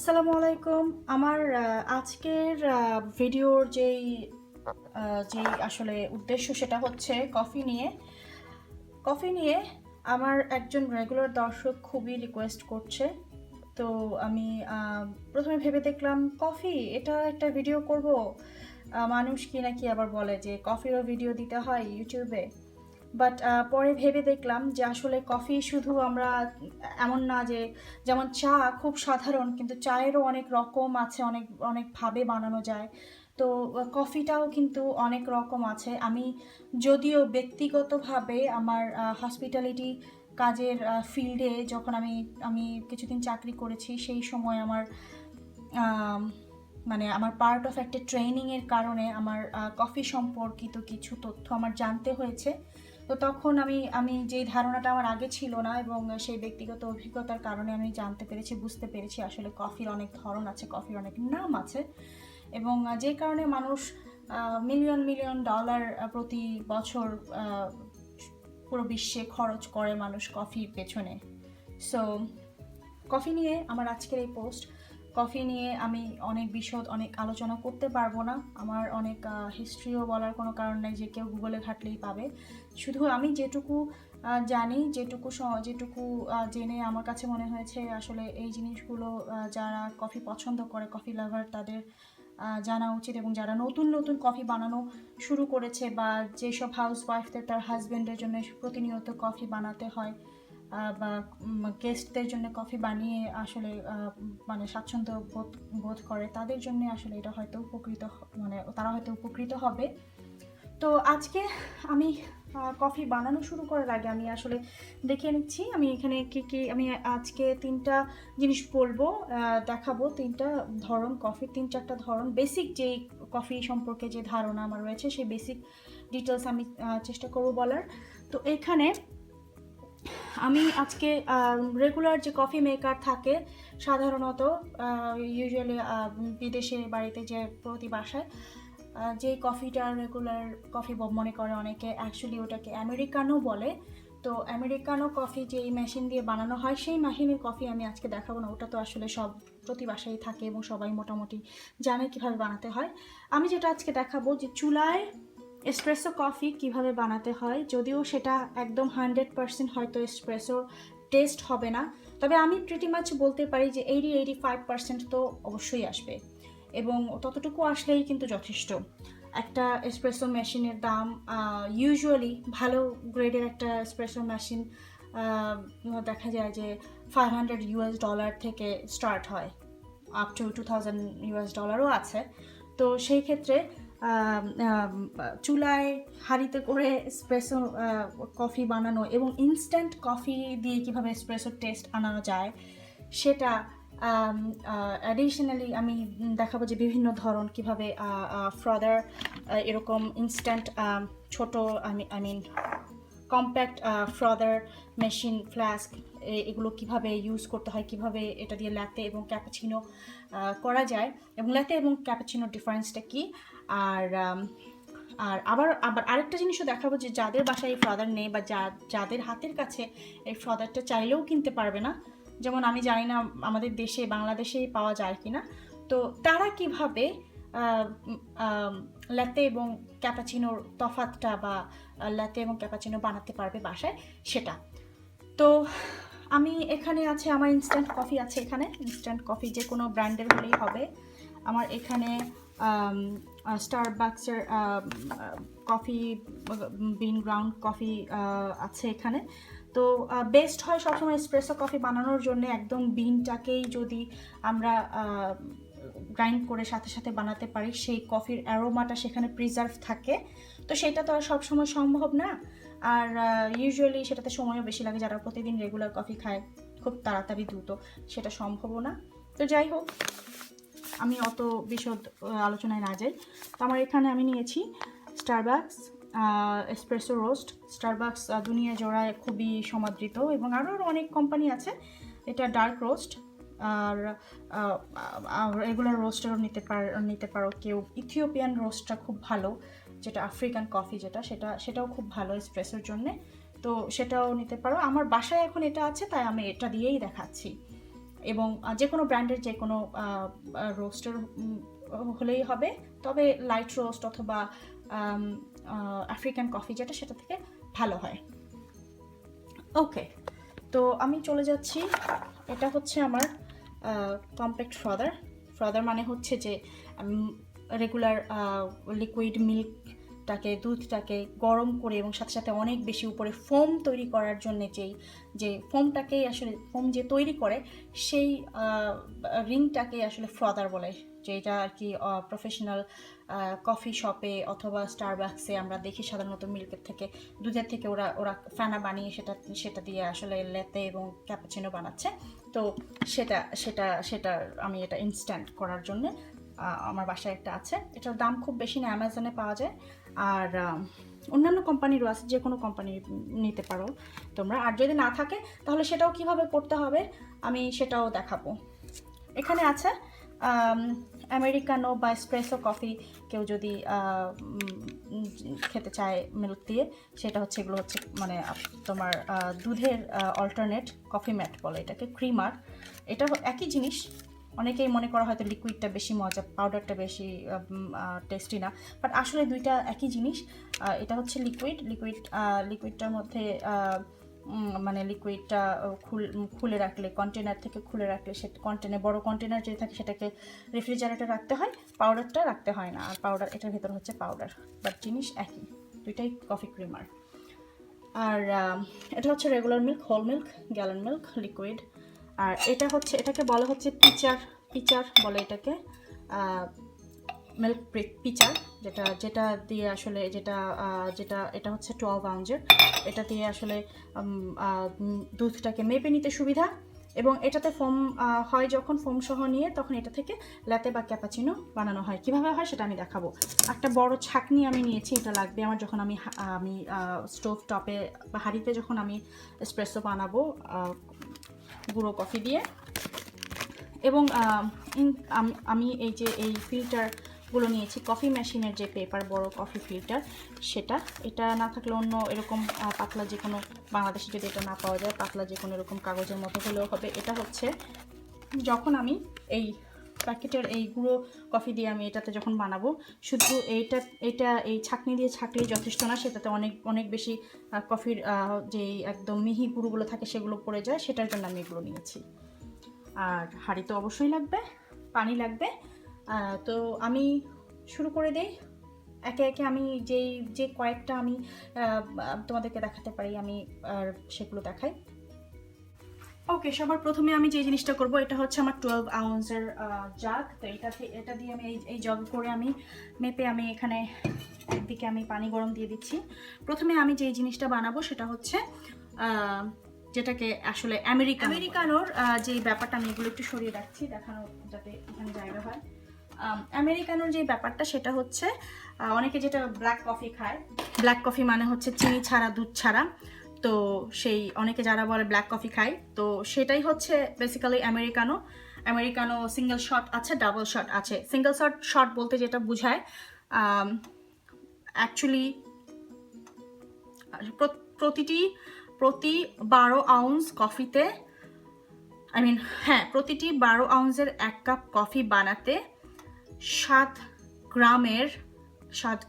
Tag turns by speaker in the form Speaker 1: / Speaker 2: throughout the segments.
Speaker 1: আসসালামু আলাইকুম। আমার আজকের ভিডিওর যেই আসলে উদ্দেশ্য সেটা হচ্ছে কফি নিয়ে আমার একজন রেগুলার দর্শক খুবই রিকোয়েস্ট করছে। তো আমি প্রথমে ভেবে দেখলাম কফি এটা একটা ভিডিও করব। মানুষ কি নাকি আবার বলে যে কফিরও ভিডিও দিতে হয় ইউটিউবে। বাট পরে ভেবে দেখলাম যে আসলে কফি শুধু আমরা এমন না যে যেমন চা খুব সাধারণ, কিন্তু চায়েরও অনেক রকম আছে, অনেকভাবে বানানো যায়। তো কফিটাও কিন্তু অনেক রকম আছে। আমি যদিও ব্যক্তিগতভাবে আমার হসপিটালিটি কাজের ফিল্ডে যখন আমি কিছুদিন চাকরি করেছি, সেই সময় আমার আম, মানে আমার পার্ট অফ একটা ট্রেনিংয়ের কারণে আমার কফি সম্পর্কিত কিছু তথ্য আমার জানতে হয়েছে। তো তখন আমি যেই ধারণাটা আমার আগে ছিল না, এবং সেই ব্যক্তিগত অভিজ্ঞতার কারণে আমি জানতে পেরেছি, বুঝতে পেরেছি আসলে কফির অনেক ধরন আছে, কফির অনেক নাম আছে। এবং যে কারণে মানুষ মিলিয়ন মিলিয়ন ডলার প্রতি বছর পুরো বিশ্বে খরচ করে মানুষ কফির পেছনে। সো কফি নিয়ে আমার আজকের এই পোস্ট। কফি নিয়ে আমি অনেক আলোচনা করতে পারবো না। আমার অনেক হিস্ট্রিও বলার কোনো কারণ নেই, যে কেউ গুগলে ঘাটলেই পাবে। শুধু আমি যেটুকু জানি, যেটুকু জেনে আমার কাছে মনে হয়েছে আসলে এই জিনিসগুলো যারা কফি পছন্দ করে, কফি লাভার, তাদের জানা উচিত। এবং যারা নতুন নতুন কফি বানানো শুরু করেছে, বা যেসব হাউস ওয়াইফদের তার হাজব্যান্ডের জন্য প্রতিনিয়ত কফি বানাতে হয়, বা গেস্টদের জন্য কফি বানিয়ে আসলে মানে স্বাচ্ছন্দ্য বোধ করে, তাদের জন্য আসলে এটা হয়তো তারা হয়তো উপকৃত হবে। তো আজকে আমি কফি বানানো শুরু করার আগে আমি আসলে দেখে নিচ্ছি আমি এখানে কি আমি আজকে 3টা জিনিস বলবো, দেখাবো 3টা ধরন কফির, 3-4টা ধরন, বেসিক যেই কফি সম্পর্কে যে ধারণা আমার রয়েছে সেই বেসিক ডিটেলস আমি চেষ্টা করব বলার। তো এখানে আমি আজকে রেগুলার যে কফি মেকার থাকে সাধারণত, ইউজুয়ালি বিদেশে বাড়িতে যে প্রতি বাসায় যে কফিটা রেগুলার কফি মনে করে অনেকে, অ্যাকচুয়ালি ওটাকে আমেরিকানো বলে। তো আমেরিকানো কফি যেই মেশিন দিয়ে বানানো হয়, সেই মেশিনের কফি আমি আজকে দেখাবো না। ওটা তো আসলে সব প্রতি বাসায় থাকে এবং সবাই মোটামুটি জানে কীভাবে বানাতে হয়। আমি যেটা আজকে দেখাবো যে চুলায় এসপ্রেসো কফি কিভাবে বানাতে হয়, যদিও সেটা একদম 100% হয়তো এসপ্রেসো টেস্ট হবে না, তবে আমি প্রিটি মাচ বলতে পারি যে 80-85% তো অবশ্যই আসবে, এবং ততটুকু আসলেই কিন্তু যথেষ্ট। একটা এসপ্রেসো মেশিনের দাম ইউজুয়ালি ভালো গ্রেডের একটা এসপ্রেসো মেশিন দেখা যায় যে $500 থেকে স্টার্ট হয়, আপ টু $2000 আছে। তো সেই ক্ষেত্রে চুলায় হাঁড়িতে করে এসপ্রেসো কফি বানানো এবং ইনস্ট্যান্ট কফি দিয়ে কীভাবে এসপ্রেসো টেস্ট আনানো যায় সেটা অ্যাডিশনালি আমি দেখাবো, যে বিভিন্ন ধরন কীভাবে ফ্রদার এরকম ইনস্ট্যান্ট ছোটো I mean compact frother machine, flask, এগুলো কিভাবে ইউজ করতে হয়, কিভাবে এটা দিয়ে ল্যাতে এবং ক্যাপাচিনো করা যায়, এবং ল্যাতে এবং ক্যাপাচিনোর ডিফারেন্সটা কী। আর আর আবার আবার আরেকটা জিনিসও দেখাবো, যে যাদের বাসায় এই ফ্রদার নেই, বা যাদের হাতের কাছে এই ফ্রদারটা চাইলেও কিনতে পারবে না, যেমন আমি জানি না আমাদের দেশে বাংলাদেশে পাওয়া যায় কি না, তো তারা কিভাবে ল্যাতে এবং ক্যাপাচিনোর তফাতটা, বা ল্যাতে এবং ক্যাপাচিনো বানাতে পারবে বাসায়, সেটা। তো আমি এখানে আছে আমার ইনস্ট্যান্ট কফি আছে, এখানে ইনস্ট্যান্ট কফি যে কোনো ব্র্যান্ডের হলেই হবে। আমার এখানে স্টারবাকসের কফি বিন গ্রাউন্ড কফি আছে এখানে। তো বেস্ট হয় সবসময় এসপ্রেসো কফি বানানোর জন্য একদম বিনটাকেই যদি আমরা গ্রাইন্ড করে সাথে সাথে বানাতে পারি, সেই কফির অ্যারোমাটা সেখানে প্রিজার্ভ থাকে। তো সেটা তো আর সবসময় সম্ভব না, আর ইউজুয়ালি সেটাতে সময়ও বেশি লাগে। যারা প্রতিদিন রেগুলার কফি খায় খুব তাড়াতাড়ি দ্রুত সেটা সম্ভবও না। তো যাই হোক, আমি অত বিশদ আলোচনায় না যাই। তো আমার এখানে আমি নিয়েছি স্টারবাকস এসপ্রেসো রোস্ট। স্টারবাকস দুনিয়া জোড়ায় খুবই সমাদৃত, এবং আরও অনেক কোম্পানি আছে। এটা ডার্ক রোস্ট, আর রেগুলার রোস্টেরও নিতে পারো কেউ। ইথিওপিয়ান রোস্টটা খুব ভালো, যেটা আফ্রিকান কফি সেটাও খুব ভালো এসপ্রেসোর জন্যে, তো সেটাও নিতে পারো। আমার বাসায় এখন এটা আছে, তাই আমি এটা দিয়েই দেখাচ্ছি। এবং যে কোনো ব্র্যান্ডের যে কোনো রোস্টার হলেই হবে, তবে লাইট রোস্ট অথবা আফ্রিকান কফি যেটা, সেটা থেকে ভালো হয়। ওকে, তো আমি চলে যাচ্ছি। এটা হচ্ছে আমার কম্প্যাক্ট ফ্রদার। ফ্রদার মানে হচ্ছে যে রেগুলার লিকুইড মিল্কটাকে, দুধটাকে গরম করে এবং সাথে সাথে অনেক বেশি উপরে ফোম তৈরি করার জন্য যে ফোমটাকেই আসলে, ফোম যে তৈরি করে সেই রিংটাকে আসলে ফ্রদার বলে, যেটা আর কি প্রফেশনাল কফি শপে অথবা স্টারবাক্সে আমরা দেখি সাধারণত মিল্কের থেকে, দুধের থেকে ওরা ফেনা বানিয়ে সেটা দিয়ে আসলে লেতে এবং ক্যাপাচিনো বানাচ্ছে। তো সেটা আমি এটা ইনস্ট্যান্ট করার জন্য আমার বাসায় একটা আছে। এটার দাম খুব বেশি না, অ্যামাজনে পাওয়া যায়। আর অন্যান্য কোম্পানিরও আছে, যে কোনো কোম্পানি নিতে পারো তোমরা। আর যদি না থাকে তাহলে সেটাও কিভাবে করতে হবে আমি সেটাও দেখাবো। এখানে আছে আমেরিকানো বা এসপ্রেসো কফি, কেউ যদি খেতে চায় মিল্ক দিয়ে, সেটা হচ্ছে, এগুলো হচ্ছে মানে তোমার দুধের অল্টারনেট কফি ম্যাট বলে এটাকে, ক্রিমার। এটা একই জিনিস। অনেকেই মনে করা হয়তো লিকুইডটা বেশি মজা, পাউডারটা বেশি টেস্টি না, বাট আসলে দুইটা একই জিনিস। এটা হচ্ছে লিকুইডটার মধ্যে মানে লিকুইডটা খুলে রাখলে, কন্টেনার থেকে খুলে রাখলে, সে কন্টেনার, বড় কন্টেনার যে থাকে সেটাকে রেফ্রিজারেটরে রাখতে হয়, পাউডারটা রাখতে হয় না। আর পাউডার, এটার ভেতর হচ্ছে পাউডার, বাট জিনিস একই, দুইটাই কফি ক্রিমার। আর এটা হচ্ছে regular milk, whole milk, gallon milk, liquid. আর এটা হচ্ছে, এটাকে বলা হচ্ছে পিচার বলে এটাকে, মিল্ক পিচার, যেটা দিয়ে আসলে এটা হচ্ছে 12 আউন্সের। এটা দিয়ে আসলে দুধটাকে মেপে নিতে সুবিধা, এবং এটাতে ফোম হয় যখন, ফোম সহ নিয়ে তখন এটা থেকে ল্যাতে বা ক্যাপাচিনো বানানো হয়। কিভাবে হয় সেটা আমি দেখাবো। একটা বড় ছাঁকনি আমি নিয়েছি, এটা লাগবে আমার যখন আমি স্টোভ টপে বা হাঁড়িতে যখন আমি এসপ্রেসো বানাবো গুঁড়ো কফি দিয়ে। এবং আমি এই ফিল্টারগুলো নিয়েছি, কফি মেশিনের যে পেপার বড় কফি ফিল্টার, এটা না থাকলে অন্য এরকম পাতলা যে কোনো, বাংলাদেশে যদি এটা না পাওয়া যায়, পাতলা যে কোনো এরকম কাগজের মতো হলেও হবে। এটা হচ্ছে যখন আমি এই প্যাকেটের এই গুঁড়ো কফি দিয়ে আমি এটাতে যখন বানাবো, শুধু এই ছাঁকনি দিয়ে ছাঁকলেই যথেষ্ট না, সেটাতে অনেক বেশি কফির যেই একদম মিহি গুঁড়োগুলো থাকে সেগুলো পড়ে যায়, সেটার জন্য আমি এগুলো নিয়েছি। আর হাঁড়ি তো অবশ্যই লাগবে, পানি লাগবে। তো আমি শুরু করে দেই একে একে। আমি যে কয়েকটা আমি তোমাদেরকে দেখাতে পারি আমি সেগুলো দেখাই। ওকে, সবার প্রথমে আমি যে জিনিসটা করব, এটা হচ্ছে আমার 12 আউন্সের জাগ। তো এটা দিয়ে আমি এই জগ করে আমি মেপে আমি এখানে একদিকে আমি পানি গরম দিয়ে দিচ্ছি। প্রথমে আমি যে জিনিসটা বানাবো সেটা হচ্ছে যেটাকে আসলে আমেরিকানোর যে ব্যাপারটা, আমি এগুলো একটু সরিয়ে রাখছি দেখানো যাতে এখানে জায়গা হয়। আমেরিকানোর যে ব্যাপারটা সেটা হচ্ছে, অনেকে যেটা ব্ল্যাক কফি খায়, ব্ল্যাক কফি মানে হচ্ছে চিনি ছাড়া, দুধ ছাড়া। তো সেই অনেকে যারা বলে ব্ল্যাক কফি খায়, তো সেটাই হচ্ছে বেসিক্যালি আমেরিকানো সিঙ্গেল শট আছে, ডাবল শট আছে। সিঙ্গেল শট বলতে যেটা বোঝায়, অ্যাকচুয়ালি প্রতি 12 আউন্স কফিতে, প্রতিটি 12 আউন্সের 1 কাপ কফি বানাতে 7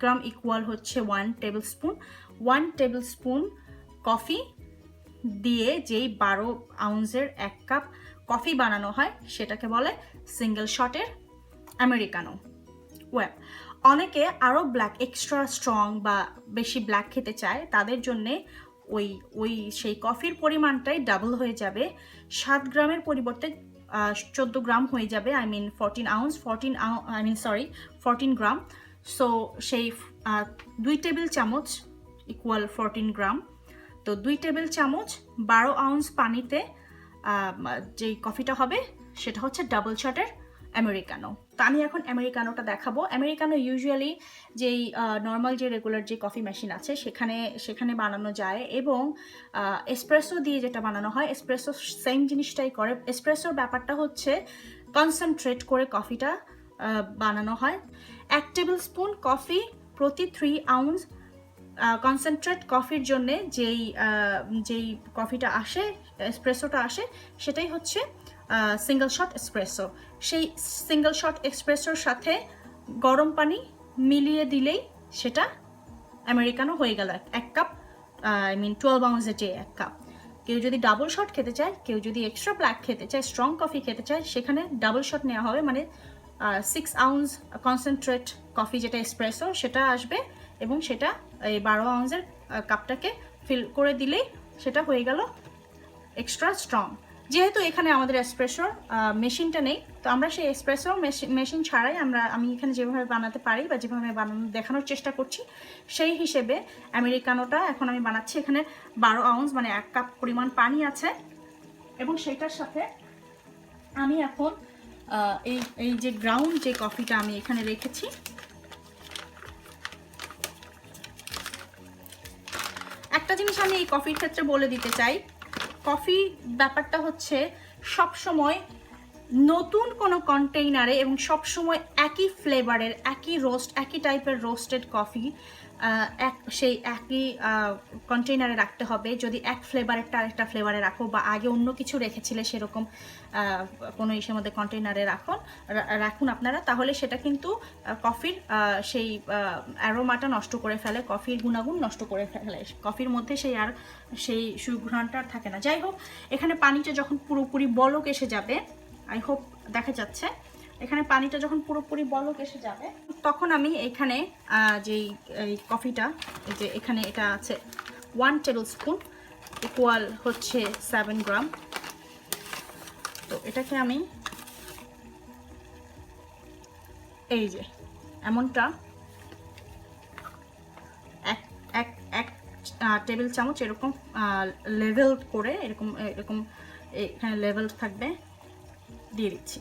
Speaker 1: গ্রাম ইকুয়াল হচ্ছে 1 টেবিল স্পুন কফি দিয়ে যেই 12 আউন্সের 1 কাপ কফি বানানো হয় সেটাকে বলে সিঙ্গেল শটের আমেরিকানো। অনেকে আরও ব্ল্যাক, এক্সট্রা স্ট্রং বা বেশি ব্ল্যাক খেতে চায়, তাদের জন্যে সেই কফির পরিমাণটাই ডাবল হয়ে যাবে। 7 গ্রামের পরিবর্তে 14 গ্রাম হয়ে যাবে, 14 গ্রাম। সো সেই 2 টেবিল চামচ ইকুয়াল 14 গ্রাম। তো 2 টেবিল চামচ 12 আউন্স পানিতে যেই কফিটা হবে সেটা হচ্ছে ডাবল শটের আমেরিকানো। তো আমি এখন আমেরিকানোটা দেখাবো। আমেরিকানো ইউজুয়ালি যেই নর্মাল যে রেগুলার যে কফি মেশিন আছে সেখানে বানানো যায়, এবং এসপ্রেসো দিয়ে যেটা বানানো হয়, এসপ্রেসো সেম জিনিসটাই করে। এসপ্রেসোর ব্যাপারটা হচ্ছে কনসেন্ট্রেট করে কফিটা বানানো হয়। 1 টেবিল স্পুন কফি প্রতি 3 আউন্স কনসেন্ট্রেট কফির জন্যে যেই কফিটা আসে, এসপ্রেসোটা আসে, সেটাই হচ্ছে সিঙ্গেল শট এসপ্রেসো। সেই সিঙ্গেল শট এসপ্রেসোর সাথে গরম পানি মিলিয়ে দিলেই সেটা আমেরিকানো হয়ে গেল। 1 কাপ, আই মিন 12 আউন্সের যে 1 কাপ। কেউ যদি ডাবল শট খেতে চায়, কেউ যদি এক্সট্রা ব্ল্যাক খেতে চায়, স্ট্রং কফি খেতে চায়, সেখানে ডাবল শট নেওয়া হবে, মানে 6 আউন্স কনসেন্ট্রেট কফি যেটা এসপ্রেসো সেটা আসবে, এবং সেটা এই 12 আউন্সের কাপটাকে ফিল করে দিলেই সেটা হয়ে গেল এক্সট্রা স্ট্রং। যেহেতু এখানে আমাদের এসপ্রেসোর মেশিনটা নেই, তো আমরা সেই এসপ্রেসো মেশিন ছাড়াই আমি এখানে যেভাবে বানাতে পারি বা যেভাবে বানানো দেখানোর চেষ্টা করছি, সেই হিসেবে আমেরিকানোটা এখন আমি বানাচ্ছি। এখানে 12 আউন্স মানে 1 কাপ পরিমাণ পানি আছে, এবং সেইটার সাথে আমি এখন এই যে গ্রাউন্ড যে কফিটা আমি এখানে রেখেছি, একটা জিনিস আমি এই কফির ক্ষেত্রে বলে দিতে চাই, কফি ব্যাপারটা হচ্ছে সব সময় নতুন কোনো কন্টেইনারে এবং সব সময় একই ফ্লেভারের, একই রোস্ট, একই টাইপের রোস্টেড কফি সেই একই কন্টেইনারে রাখতে হবে। যদি এক ফ্লেভারেরটা আরেকটা ফ্লেভারে রাখো, বা আগে অন্য কিছু রেখেছিলে সেরকম কোনো ইসের মধ্যে কন্টেইনারে রাখুন আপনারা, তাহলে সেটা কিন্তু কফির সেই অ্যারোমাটা নষ্ট করে ফেলে, কফির গুণাগুণ নষ্ট করে ফেলে, কফির মধ্যে সেই সুঘ্রাণটা থাকে না। যাই হোক, এখানে পানিটা যখন পুরোপুরি বলক এসে যাবে, আই হোপ দেখা যাচ্ছে, এখানে পানিটা যখন পুরোপুরি বলক এসে যাবে, তখন আমি এখানে যেই কফিটা, এই যে এখানে এটা আছে 1 টেবিল স্পুন ইকুয়াল হচ্ছে 7 গ্রাম। তো এটাকে আমি এই যে এমনটা এক টেবিল চামচ এরকম লেভেল করে, এরকম এখানে লেভেল থাকবে, দিয়ে দিচ্ছি।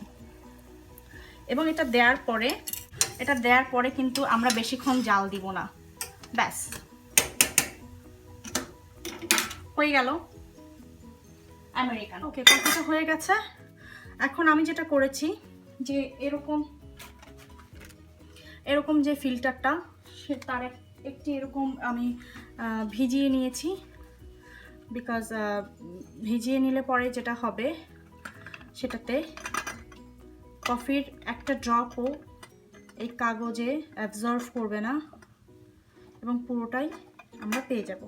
Speaker 1: এবং এটা দেওয়ার পরে কিন্তু আমরা বেশিক্ষণ জাল দিব না, ব্যাস হয়ে গেল আমেরিকানো। ওকে, কফিটা হয়ে গেছে। এখন আমি যেটা করেছি যে এরকম যে ফিল্টারটা, তার একটি এরকম আমি ভিজিয়ে নিয়েছি, বিকজ ভিজিয়ে নিলে পরে যেটা হবে সেটাতে কফির একটা ড্রপও এই কাগজে অ্যাবজর্ব করবে না, এবং পুরোটাই আমরা পেয়ে যাব।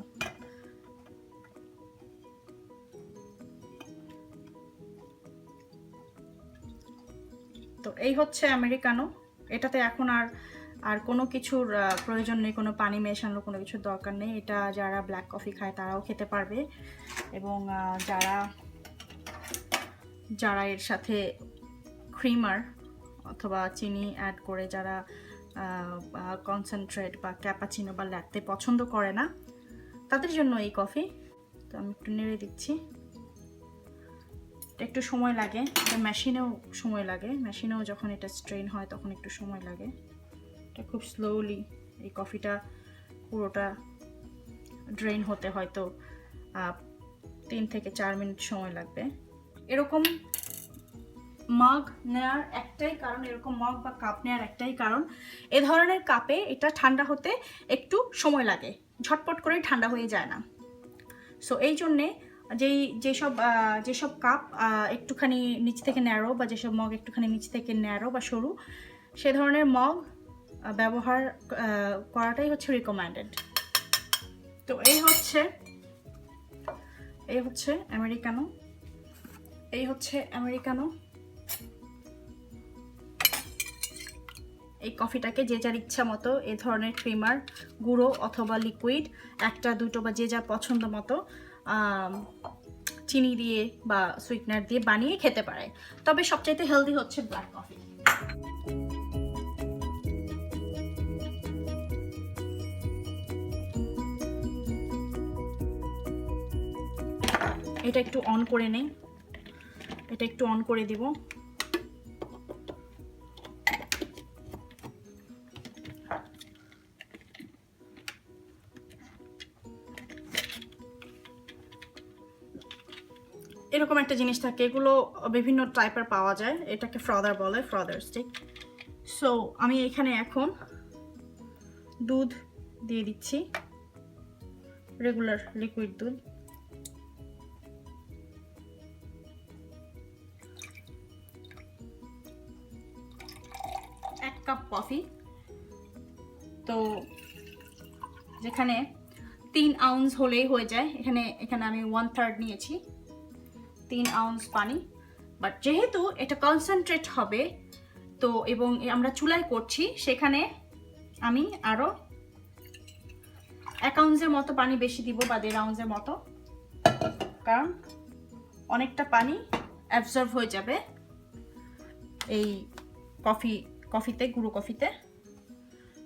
Speaker 1: তো এই হচ্ছে আমেরিকানো। এটাতে এখন আর কোনো কিছুর প্রয়োজন নেই, কোনো পানি মেশানোর কোনো কিছুর দরকার নেই। এটা যারা ব্ল্যাক কফি খায় তারাও খেতে পারবে, এবং যারা এর সাথে ক্রিমার অথবা চিনি অ্যাড করে যারা কনসেন্ট্রেট বা ক্যাপাচিনো বা ল্যাটে পছন্দ করে না, তাদের জন্য এই কফি। তো আমি একটু নেড়ে দিচ্ছি। একটু সময় লাগে, এটা মেশিনেও সময় লাগে, মেশিনেও যখন এটা স্ট্রেন হয় তখন একটু সময় লাগে। এটা খুব স্লোলি এই কফিটা পুরোটা ড্রেন হতে হয়তো 3 থেকে 4 মিনিট সময় লাগবে। এরকম মাগ নেওয়ার একটাই কারণ, এরকম মগ বা কাপ নেওয়ার একটাই কারণ, এ ধরনের কাপে এটা ঠান্ডা হতে একটু সময় লাগে, ঝটপট করেই ঠান্ডা হয়ে যায় না। সো এই জন্যে যেসব কাপ একটুখানি নিচ থেকে ন্যারো, বা যেসব মগ একটুখানি নিচ থেকে ন্যারো বা সরু, সে ধরনের মগ ব্যবহার করাটাই হচ্ছে রিকমেন্ডেড। তো এই হচ্ছে আমেরিকানো, এই কফিটাকে যে যার ইচ্ছা মতো এই ধরনের ক্রিমার, গুঁড়ো অথবা লিকুইড, একটা দুটো বা যে যা পছন্দ মতো চিনি দিয়ে বা সুইটনার দিয়ে বানিয়ে খেতে পারে। তবে সবচাইতে হেলদি হচ্ছে ব্ল্যাক কফি। এটা একটু অন করে নেই, এটা একটু অন করে দিব। এরকম একটা জিনিস থাকে, এগুলো বিভিন্ন টাইপের পাওয়া যায়, এটাকে ফ্রদার বলে, ফ্রদার স্টিক। সো আমি এখানে এখন দুধ দিয়ে দিচ্ছি, রেগুলার লিকুইড দুধ। Cup coffee. তো যেখানে 3 আউন্স হলেই হয়ে যায়, এখানে আমি 1/3 নিয়েছি, 3 আউন্স পানি। বাট যেহেতু এটা কনসেন্ট্রেট হবে তো এবং আমরা চুলায় করছি, সেখানে আমি আরো 1 আউন্সের মতো পানি বেশি দিব বা 1.5 আউন্সের মতো, কারণ অনেকটা পানি অ্যাবজর্ব হয়ে যাবে এই কফিতে, গুঁড়ো কফিতে।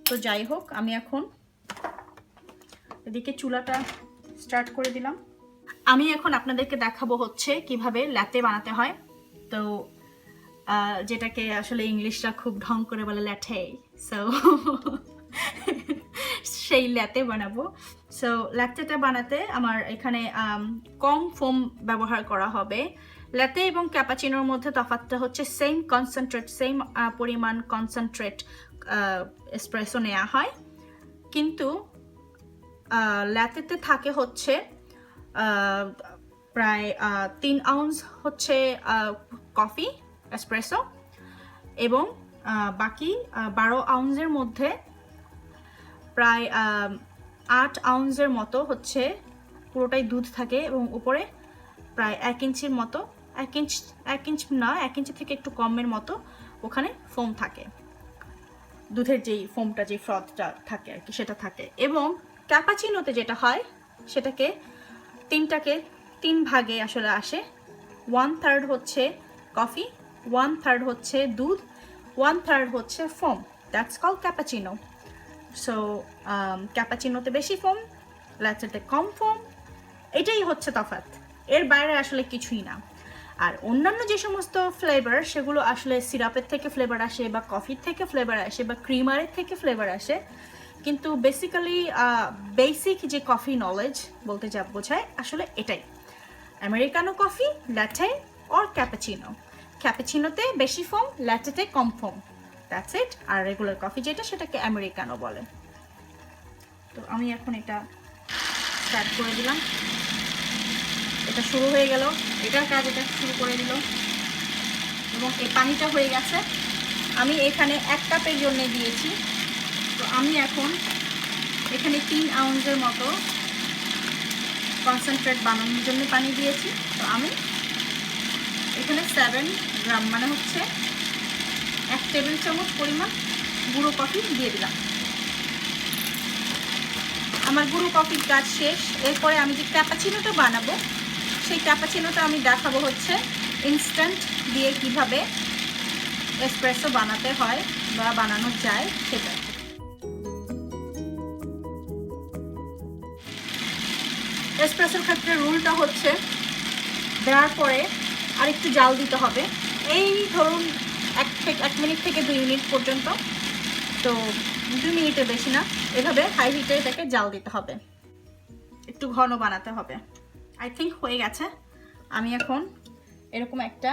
Speaker 1: তো যাই হোক, আমি এখন এদিকে চুলাটা স্টার্ট করে দিলাম। আমি এখন আপনাদেরকে দেখাবো হচ্ছে কিভাবে ল্যাতে বানাতে হয়। তো যেটাকে আসলে ইংলিশরা খুব ঢং করে বলে ল্যাটে, সো সেই ল্যাতে বানাবো। সো ল্যাটেটা বানাতে আমার এখানে কম ফোম ব্যবহার করা হবে। ল্যাতে এবং ক্যাপাচিনোর মধ্যে তফাৎটা হচ্ছে সেম কনসেন্ট্রেট, সেম পরিমাণ কনসেন্ট্রেট এসপ্রেসো নেওয়া হয়, কিন্তু ল্যাতেতে থাকে হচ্ছে প্রায় 3 আউন্স হচ্ছে কফি এসপ্রেসো, এবং বাকি 12 আউন্সের মধ্যে প্রায় 8 আউন্সের মতো হচ্ছে পুরোটাই দুধ থাকে, এবং উপরে প্রায় 1 ইঞ্চির মতো, 1 ইঞ্চ না, 1 ইঞ্চি থেকে একটু কমের মতো ওখানে ফোম থাকে, দুধের যেই ফোমটা, যে ফ্রথটা থাকে আর কি, সেটা থাকে। এবং ক্যাপাচিনোতে যেটা হয় সেটাকে 3 ভাগে আসলে আসে। 1/3 হচ্ছে কফি, 1/3 হচ্ছে দুধ, 1/3 হচ্ছে foam. That's call cappuccino. So ক্যাপাচিনোতে বেশি ফোম, ল্যাটেতে কম ফোম, এটাই হচ্ছে তফাৎ, এর বাইরে আসলে কিছুই না। আর অন্যান্য যে সমস্ত ফ্লেভার, সেগুলো আসলে সিরাপের থেকে ফ্লেভার আসে, বা কফির থেকে ফ্লেভার আসে, বা ক্রিমারের থেকে ফ্লেভার আসে, কিন্তু বেসিক্যালি বেসিক যে কফি নলেজ বলতে যা বোঝায় আসলে এটাই, Americano coffee, latte or cappuccino. ক্যাপাচিনোতে বেশি ফোম, ল্যাটেতে কম ফোম, দ্যাটস ইট। আর রেগুলার কফি যেটা, সেটাকে আমেরিকানো বলে। তো আমি এখন এটা স্টার্ট করে দিলাম, এটা শুরু হয়ে গেল, এটার কাজ এটা শুরু করে দিল, এবং এই পানিটা হয়ে গেছে। আমি এখানে 1 কাপের জন্য দিয়েছি, তো আমি এখন এখানে 3 আউন্সের মতো কনসেন্ট্রেট বানানোর জন্য পানি দিয়েছি। তো আমি এখানে 7 গ্রাম, মানে হচ্ছে 1 টেবিল চামচ পরিমাণ গুঁড়ো কফি দিয়ে দিলাম। আমার গুঁড়ো কফির কাজ শেষ। এরপরে আমি যে ক্যাপাচিনোটা বানাবো, সেই ক্যাপাচিনোটা আমি দেখাবো হচ্ছে ইনস্ট্যান্ট দিয়ে কিভাবে এসপ্রেসো বানাতে হয় বা বানানো যায় সেটা। এসপ্রেসোর ক্ষেত্রে রুলটা হচ্ছে দেওয়ার পরে আর একটু জাল দিতে হবে, এই ধরুন 1 মিনিট থেকে 2 মিনিট পর্যন্ত। তো 2 মিনিটের বেশি না, এভাবে হাই হিটে এটাকে জাল দিতে হবে, একটু ঘন বানাতে হবে। আই থিঙ্ক হয়ে গেছে। আমি এখন এরকম একটা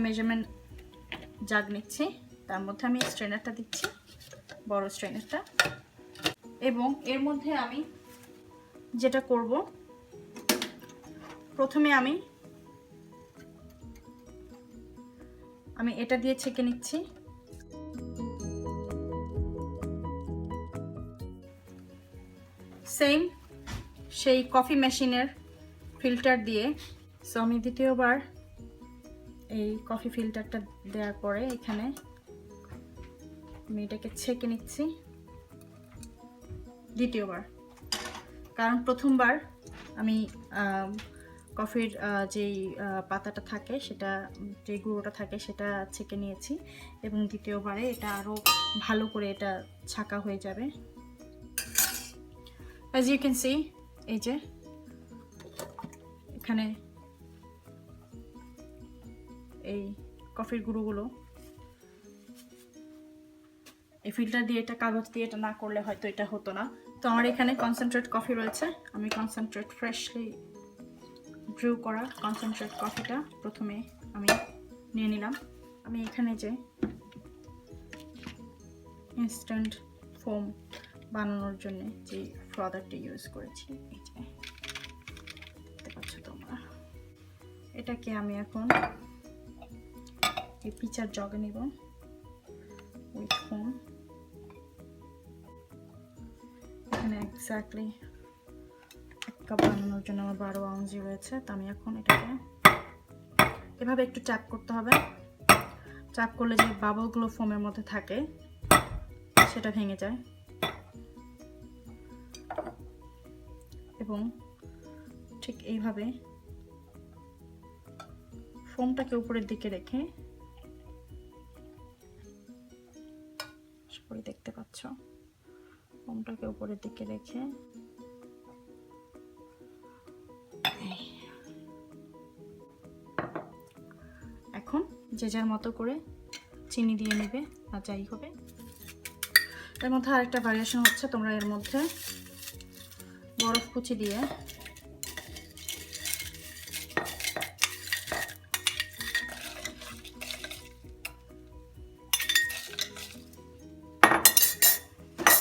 Speaker 1: মেজারমেন্ট জাগ নিচ্ছি, তার মধ্যে আমি স্ট্রেনারটা দিচ্ছি, বড় স্ট্রেনারটা, এবং এর মধ্যে আমি যেটা করব, প্রথমে আমি এটা দিয়ে ছেঁকে নিচ্ছি। সেম সেই কফি মেশিনের ফিল্টার দিয়ে। সো আমি দ্বিতীয়বার এই কফি ফিল্টারটা দেওয়ার পরে এখানে আমি এটাকে ছেঁকে নিচ্ছি দ্বিতীয়বার, কারণ প্রথমবার আমি কফির যেই পাতাটা থাকে, সেটা যে গুঁড়োটা থাকে সেটা ছেঁকে নিয়েছি, এবং দ্বিতীয়বারে এটা আরও ভালো করে এটা ছাঁকা হয়ে যাবে। As you can see, এই যে এখানে এই কফির গুঁড়োগুলো, এই ফিল্টার দিয়ে, এটা কাগজ দিয়ে এটা না করলে হয়তো এটা হতো না। তো আমার এখানে কনসেন্ট্রেট কফি রয়েছে, আমি কনসেন্ট্রেট ফ্রেশলি ব্রু করা কনসেন্ট্রেট কফিটা প্রথমে আমি নিয়ে নিলাম। আমি এখানে যে ইনস্ট্যান্ট ফোম বানানোর জন্য যে ফ্রদারটা ইউজ করেছি, এই যে দেখতে পাচ্ছ তোমরা, এটাকে আমি এখন এই পিচার জগে নিব উইথ ফোম। এখানে এক্স্যাক্টলি 1 কাপ বানানোর জন্য আমার 12 আউন্সই রয়েছে। তো আমি এখন এটাকে এভাবে একটু ট্যাপ করতে হবে। ট্যাপ করলে যে বাবলগুলো ফোমের মধ্যে থাকে সেটা ভেঙে যায়, এবং ঠিক এইভাবে ফোমটাকে উপরের দিকে রেখে, সবাই দেখতে পাচ্ছ, ফোমটাকে উপরের দিকে রেখে এখন যে যার মতো করে চিনি দিয়ে নেবে আর যাই হবে। এর মধ্যে আরেকটা ভ্যারিয়েশন হচ্ছে, তোমরা এর মধ্যে বরফ কুচি দিয়ে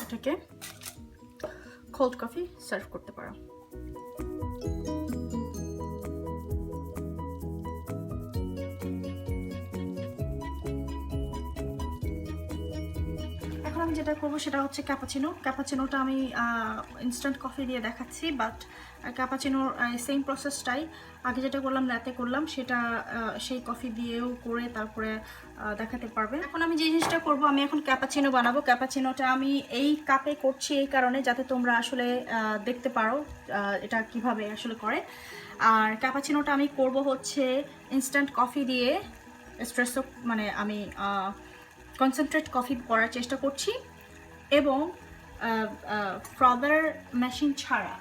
Speaker 1: এটাকে কোল্ড কফি সার্ভ করতে পারো। আমি যেটা করবো সেটা হচ্ছে ক্যাপাচিনো। ক্যাপাচিনোটা আমি ইনস্ট্যান্ট কফি দিয়ে দেখাচ্ছি, বাট ক্যাপাচিনোর সেম প্রসেসটাই আগে যেটা করলাম রাতে করলাম, সেটা সেই কফি দিয়েও করে তারপরে দেখাতে পারবে। এখন আমি যে জিনিসটা করবো, আমি এখন ক্যাপাচিনো বানাবো। ক্যাপাচিনোটা আমি এই কাপে করছি এই কারণে যাতে তোমরা আসলে দেখতে পারো এটা কিভাবে আসলে করে। আর ক্যাপাচিনোটা আমি করব হচ্ছে ইনস্ট্যান্ট কফি দিয়ে, এসপ্রেসো মানে আমি কনসেন্ট্রেট কফি করার চেষ্টা করছি, এবং ফ্রদার মেশিন ছাড়া,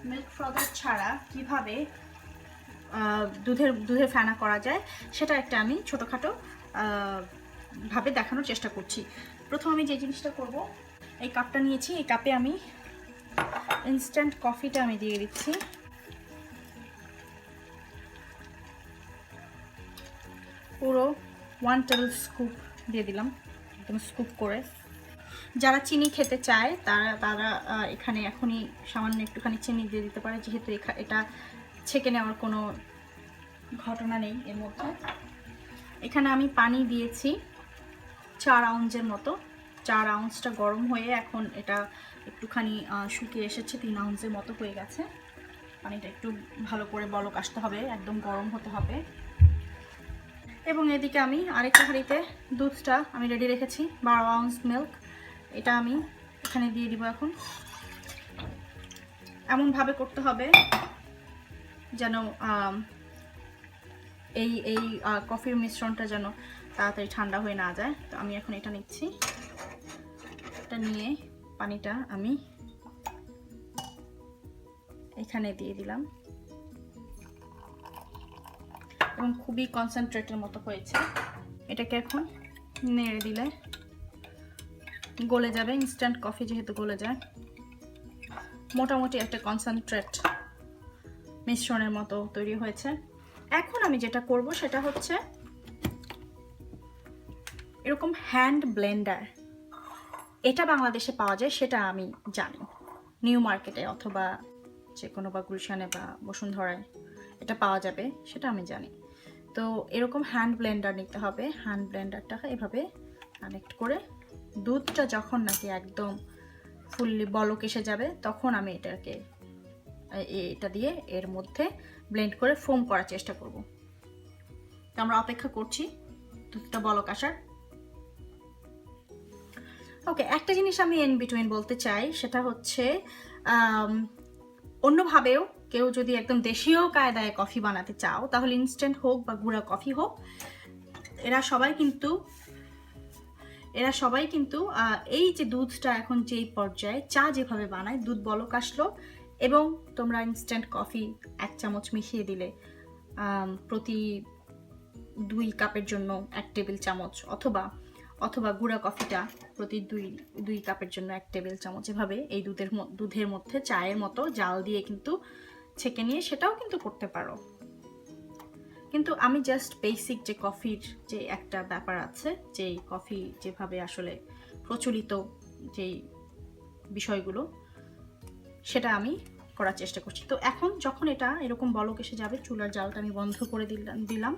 Speaker 1: মিল্ক ফ্রদার ছাড়া কিভাবে দুধের ফেনা করা যায় সেটা একটা আমি ছোটোখাটো ভাবে দেখানোর চেষ্টা করছি। প্রথম আমি যে জিনিসটা করব, এই কাপটা নিয়েছি, এই কাপে আমি ইনস্ট্যান্ট কফিটা আমি দিয়ে দিচ্ছি। পুরো 1 টেবিল স্কুপ দিয়ে দিলাম, একদম স্কুপ করে। যারা চিনি খেতে চায় তারা এখানে এখনই সামান্য একটুখানি চিনি দিয়ে দিতে পারে, যেহেতু এটা ছেঁকে নেওয়ার কোনো ঘটনা নেই এর মধ্যে। এখানে আমি পানি দিয়েছি 4 আউন্সের মতো। 4 আউন্সটা গরম হয়ে এখন এটা একটুখানি শুকিয়ে এসেছে, 3 আউন্সের মতো হয়ে গেছে। পানিটা একটু ভালো করে বলক আসতে হবে, একদম গরম হতে হবে। এবং এদিকে আমি আরেকটা হাঁড়িতে দুধটা আমি রেডি রেখেছি, 12 আউন্স মিল্ক। এটা আমি এখানে দিয়ে দিব। এখন এমনভাবে করতে হবে যেন এই কফির মিশ্রণটা যেন তাড়াতাড়ি ঠান্ডা হয়ে না যায়। তো আমি এখন এটা নিচ্ছি, এটা নিয়ে পানিটা আমি এখানে দিয়ে দিলাম, এবং খুবই কনসেন্ট্রেটের মতো হয়েছে। এটাকে এখন নেড়ে দিলে গলে যাবে, ইনস্ট্যান্ট কফি যেহেতু গলে যায়। মোটামুটি একটা কনসেন্ট্রেট মিশ্রণের মতো তৈরি হয়েছে। এখন আমি যেটা করব সেটা হচ্ছে এরকম হ্যান্ড ব্লেন্ডার, এটা বাংলাদেশে পাওয়া যায় সেটা আমি জানি, নিউ মার্কেটে অথবা যে কোনো বা গুলশানে বা বসুন্ধরায় এটা পাওয়া যাবে সেটা আমি জানি। তো এরকম হ্যান্ড ব্লেন্ডার নিতে হবে। হ্যান্ড ব্লেন্ডারটা এভাবে কানেক্ট করে দুধটা যখন নাকি একদম ফুললি বলক এসে যাবে তখন আমি এটা দিয়ে এর মধ্যে ব্লেন্ড করে ফোম করার চেষ্টা করব। তো আমরা অপেক্ষা করছি দুধটা বলক আসার। ওকে, একটা জিনিস আমি ইন বিটুইন বলতে চাই, সেটা হচ্ছে অন্যভাবেও কেউ যদি একদম দেশীয় কায়দায় কফি বানাতে চাও, তাহলে ইনস্ট্যান্ট হোক বা গুঁড়া কফি হোক, এরা সবাই কিন্তু এই যে দুধটা এখন যেই পর্যায়ে চা যেভাবে বানায়, দুধ বলক আসলো এবং তোমরা ইনস্ট্যান্ট কফি 1 চামচ মিশিয়ে দিলে প্রতি 2 কাপের জন্য 1 টেবিল চামচ, অথবা গুঁড়া কফিটা প্রতি 2 কাপের জন্য 1 টেবিল চামচ, এভাবে এই দুধের মধ্যে চায়ের মতো জাল দিয়ে কিন্তু ছেঁকে নিয়ে সেটাও কিন্তু করতে পারো। কিন্তু আমি জাস্ট বেসিক যে কফির যে একটা ব্যাপার আছে, যে কফি যেভাবে আসলে প্রচলিত যেই বিষয়গুলো, সেটা আমি করার চেষ্টা করছি। তো এখন যখন এটা এরকম বলক এসে যাবে, চুলার জালটা আমি বন্ধ করে দিলাম।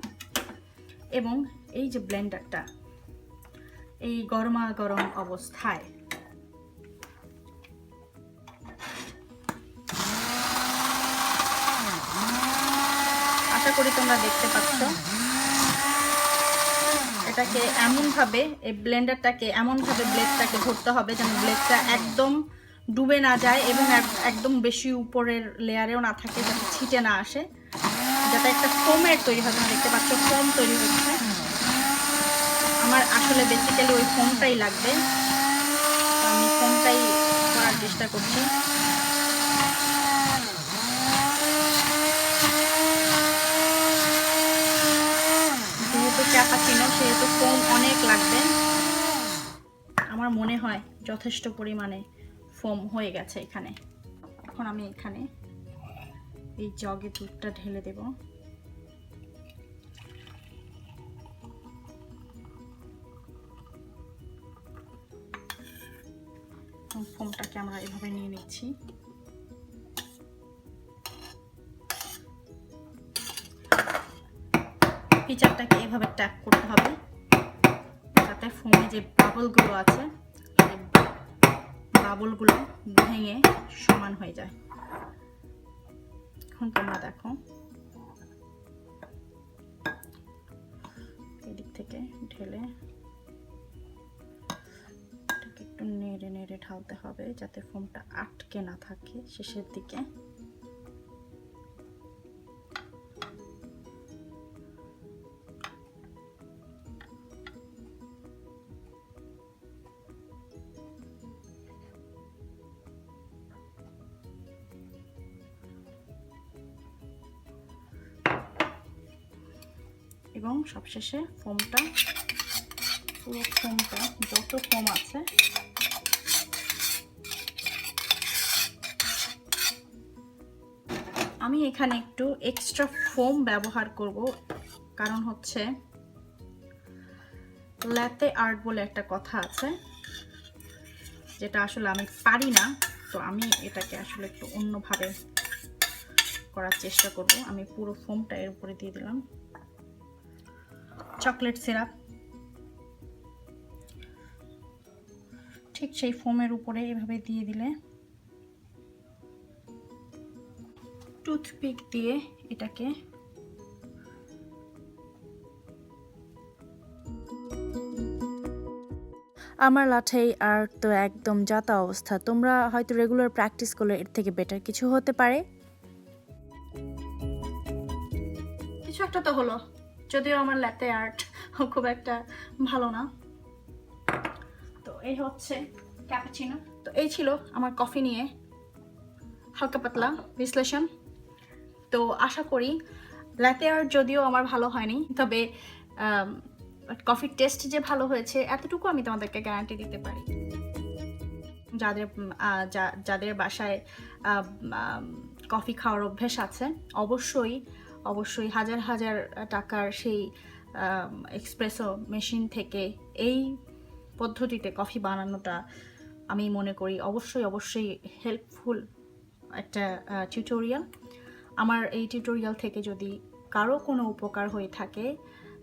Speaker 1: এবং এই যে ব্লেন্ডারটা এই গরমা গরম অবস্থায় আশা করি তোমরা দেখতে পাচ্ছ, এটাকে এমনভাবে এই ব্লেন্ডারটাকে এমনভাবে ব্লেডটাকে ধরতে হবে যেন ব্লেডটা একদম ডুবে না যায় এবং একদম বেশি উপরের লেয়ারেও না থাকে, যাতে ছিটে না আসে, যাতে একটা ফোমের তৈরি হয়। তোমরা দেখতে পাচ্ছ ফোম তৈরি হচ্ছে। আমার আসলে বেসিক্যালি ওই ফোমটাই লাগবে, তো আমি ফোমটাই করার চেষ্টা করছি। যেহেতু ক্যাপাচিনো সেহেতু ফোম অনেক লাগবে। আমার মনে হয় যথেষ্ট পরিমাণে ফোম হয়ে গেছে এখানে। এখন আমি এখানে এই জগে দুধটা ঢেলে দেব। ফোমটাকে আমরা এভাবে নিয়ে নিচ্ছি। পিচারটাকে এভাবে ট্যাপ করতে হবে যাতে ফোমে যে বাবলগুলো আছে বাবলগুলো ভেঙে সমান হয়ে যায়। এখন তোমরা দেখো এদিক থেকে ঢেলে একটু নেড়ে নেড়ে ঢালতে হবে যাতে ফোমটা আটকে না থাকে শেষের দিকে। এবং সবশেষে ফোমটা পুরো ফোমটা যত ফোম আছে আমি এখানে একটু এক্সট্রা ফোম ব্যবহার করব, কারণ হচ্ছে ল্যাতে আর্ট বলে একটা কথা আছে যেটা আসলে আমি পারি না, তো আমি এটাকে আসলে একটু অন্যভাবে করার চেষ্টা করব। আমি পুরো ফোমটা এর উপরে দিয়ে দিলাম চকলেট সিরাপ, ঠিক সেই ফোমের উপরে এভাবে দিয়ে দিলে টুথপিক দিয়ে এটাকে
Speaker 2: আমার লাঠেই আর তো একদম যাতা অবস্থা। তোমরা হয়তো রেগুলার প্র্যাকটিস করলে এর থেকে বেটার কিছু হতে পারে।
Speaker 1: কিছু একটা তো হলো, যদিও আমার ল্যাতে আর্ট খুব একটা ভালো না। তো এই হচ্ছে ক্যাপাচিনো। তো এই ছিল আমার কফি নিয়ে হালকা পাতলা বিশ্লেষণ। তো আশা করি ল্যাতে আর্ট যদিও আমার ভালো হয়নি, তবে কফির টেস্ট যে ভালো হয়েছে এতটুকু আমি তোমাদেরকে গ্যারান্টি দিতে পারি। যাদের বাসায় কফি খাওয়ার অভ্যেস আছে অবশ্যই হাজার হাজার টাকার সেই এক্সপ্রেসো মেশিন থেকে এই পদ্ধতিতে কফি বানানোটা আমি মনে করি অবশ্যই হেল্পফুল একটা টিউটোরিয়াল। আমার এই টিউটোরিয়াল থেকে যদি কারো কোনো উপকার হয়ে থাকে,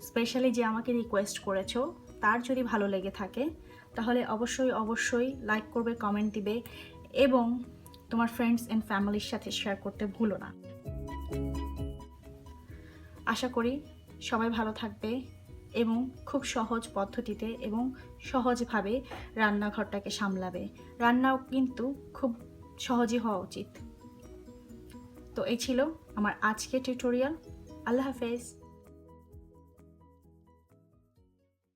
Speaker 1: স্পেশালি যে আমাকে রিকোয়েস্ট করেছো তার যদি ভালো লেগে থাকে, তাহলে অবশ্যই লাইক করবে, কমেন্ট দিবে এবং তোমার ফ্রেন্ডস অ্যান্ড ফ্যামিলির সাথে শেয়ার করতে ভুলো না। আশা করি সবাই ভালো থাকবে এবং খুব সহজ পদ্ধতিতে এবং সহজভাবে রান্নাঘরটাকে সামলাবে। রান্নাও কিন্তু খুব সহজই হওয়া উচিত। তো এই ছিল আমার আজকের টিউটোরিয়াল। আল্লাহ হাফেজ।